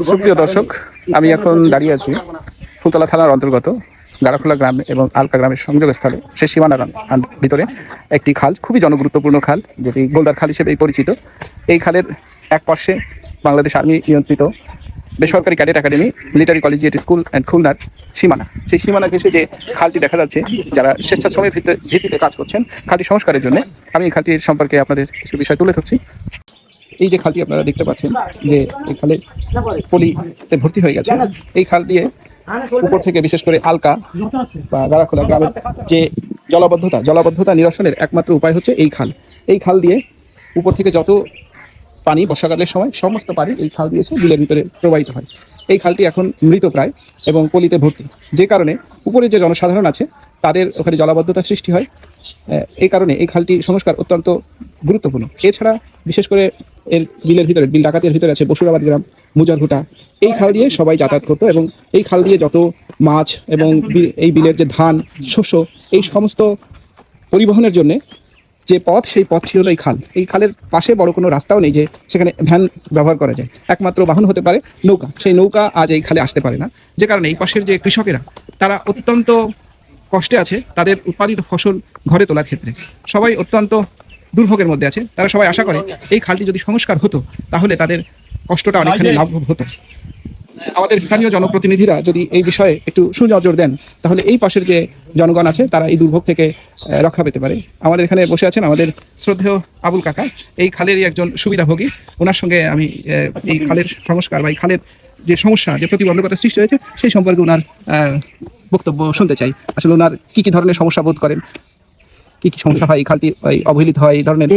সুপ্রিয় দর্শক, আমি এখন দাঁড়িয়ে আছি ফুলতলা থানার অন্তর্গত গাড়াখোলা গ্রাম এবং আলকা গ্রামের সংযোগস্থলে সেই সীমানার ভিতরে একটি খাল, খুবই জনগুরুত্বপূর্ণ খাল, যেটি গোলদার খাল হিসেবেই পরিচিত। এই খালের এক পাশে বাংলাদেশ আর্মি নিয়ন্ত্রিত বেসরকারি cadet academy, military collegiate school and খুলনার সীমানা। সেই সীমানা ঘেঁষে যে খালটি দেখা যাচ্ছে, যারা স্বেচ্ছাশ্রমের ভিত্তিতে কাজ করছেন খালটি সংস্কারের জন্য, আমি এই খালটির সম্পর্কে আপনাদের কিছু বিষয় তুলে ধরছি। এই যে খালটি আপনারা দেখতে পাচ্ছেন, যে এই খালে পলিতে ভর্তি হয়ে গেছে। এই খাল দিয়ে উপর থেকে বিশেষ করে আলকা বা গাড়াখোলা গ্রামের যে জলাবদ্ধতা নিরসনের একমাত্র উপায় হচ্ছে এই খাল। এই খাল দিয়ে উপর থেকে যত পানি বর্ষাকালের সময় সমস্ত পানি এই খাল দিয়ে এসে বিলের ভিতরে প্রবাহিত হয়। এই খালটি এখন মৃত প্রায় এবং পলিতে ভর্তি, যে কারণে উপরে যে জনসাধারণ আছে তাদের ওখানে জলাবদ্ধতা সৃষ্টি হয়। এই কারণে এই খালটি সংস্কার অত্যন্ত গুরুত্বপূর্ণ। এছাড়া বিশেষ করে এর বিলের ভিতরে, বিল ডাকাতের ভিতরে আছে বসুরাবাদ গ্রাম, মুজারহুটা। এই খাল দিয়ে সবাই যাতায়াত করতো এবং এই খাল দিয়ে যত মাছ এবং এই বিলের যে ধান, শস্য, এই সমস্ত পরিবহনের জন্যে যে পথ, সেই পথ ছিল এই খাল। এই খালের পাশে বড় কোনো রাস্তাও নেই যে সেখানে ভ্যান ব্যবহার করা যায়। একমাত্র বাহন হতে পারে নৌকা। সেই নৌকা আজ এই খালে আসতে পারে না, যে কারণে এই পাশের যে কৃষকেরা তারা অত্যন্ত কষ্টে আছে। তাদের উৎপাদিত ফসল ঘরে তোলার ক্ষেত্রে সবাই অত্যন্ত দুর্ভোগের মধ্যে আছে। তারা সবাই আশা করে এই খালটি যদি সংস্কার হতো তাহলে তাদের কষ্টটা অনেকখানি লাঘব হতো। আমাদের স্থানীয় জনপ্রতিনিধিরা যদি এই বিষয়ে একটু সুনজর দেন, তাহলে এই পাশের যে জনগণ আছে তারা এই দুর্ভোগ থেকে রক্ষা পেতে পারে। আমাদের এখানে বসে আছেন আমাদের শ্রদ্ধেয় আবুল কাকা, এই খালেরই একজন সুবিধাভোগী। ওনার সঙ্গে আমি এই খালের সংস্কার বা এই খালের যে সমস্যা, যে প্রতিবন্ধকতা সৃষ্টি হয়েছে, সেই সম্পর্কে ওনার বক্তব্য শুনতে চাই। আসলে ওনার কি ধরনের সমস্যা বোধ করেন, কি সমস্যা হয় এই খালটি অবহেলিত হয়, এই ধরনের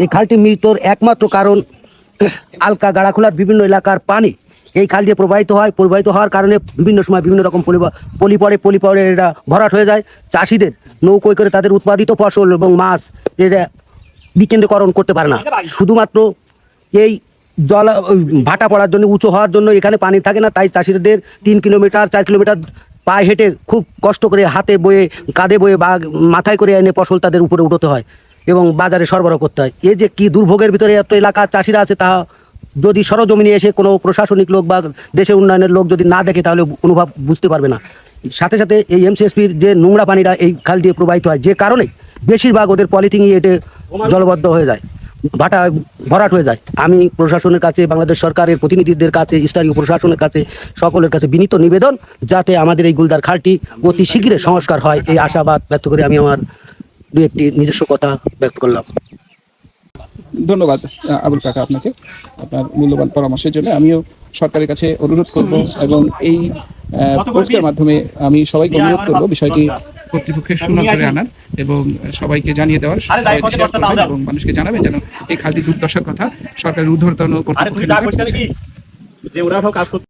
এই খালটি মৃত্যুর একমাত্র কারণ আলকা গাড়াখোলার বিভিন্ন এলাকার পানি এই খাল দিয়ে প্রবাহিত হওয়ার কারণে বিভিন্ন সময় বিভিন্ন রকম পলি পড়ে এটা ভরাট হয়ে যায়। চাষিদের নৌকোয় করে তাদের উৎপাদিত ফসল এবং মাছ এটা বিকেন্দ্রীকরণ করতে পারে না। শুধুমাত্র এই ভাটা পড়ার জন্য, উঁচু হওয়ার জন্য এখানে পানি থাকে না। তাই চাষিদের 3 কিলোমিটার 4 কিলোমিটার পায়ে হেঁটে খুব কষ্ট করে হাতে বয়ে, কাঁধে বয়ে বা মাথায় করে এনে ফসল তাদের উপরে উঠতে হয় এবং বাজারে সরবরাহ করতে হয়। এই যে কি দুর্ভোগের ভিতরে এত এলাকার চাষিরা আছে, তা যদি সরজমিনে এসে কোনো প্রশাসনিক লোক বা দেশের উন্নয়নের লোক যদি না দেখে, তাহলে অনুভব বুঝতে পারবে না। সাথে সাথে এই এমসিএসপির যে নোংরা পানিটা এই খাল দিয়ে প্রবাহিত হয়, যে কারণে বেশিরভাগ ওদের পলিথিনই এটে জলবদ্ধ হয়ে যায়, ভাটা ভরাট হয়ে যায়। আমি প্রশাসনের কাছে, বাংলাদেশ সরকারের প্রতিনিধিদের কাছে, স্থানীয় প্রশাসনের কাছে, সকলের কাছে বিনীত নিবেদন, যাতে আমাদের এই গুলদার খালটি অতি শীঘ্রে সংস্কার হয়, এই আশাবাদ ব্যক্ত করে আমি আমার দু একটি নিজস্ব কথা ব্যক্ত করলাম। ধন্যবাদ আবুল কাকা আপনাকে, আপনার মূল্যবান পরামর্শের জন্য। আমিও সরকারের কাছে অনুরোধ করব এবং এই পোস্টের মাধ্যমে আমি সবাইকে অনুরোধ করব বিষয়টি কর্তৃপক্ষের সুনজরে আনার এবং সবাইকে জানিয়ে দেওয়ার, এবং মানুষকে জানাবেন যেন এই খালটি দুর্দশার কথা সরকারের ঊর্ধ্বতন কর্তৃপক্ষের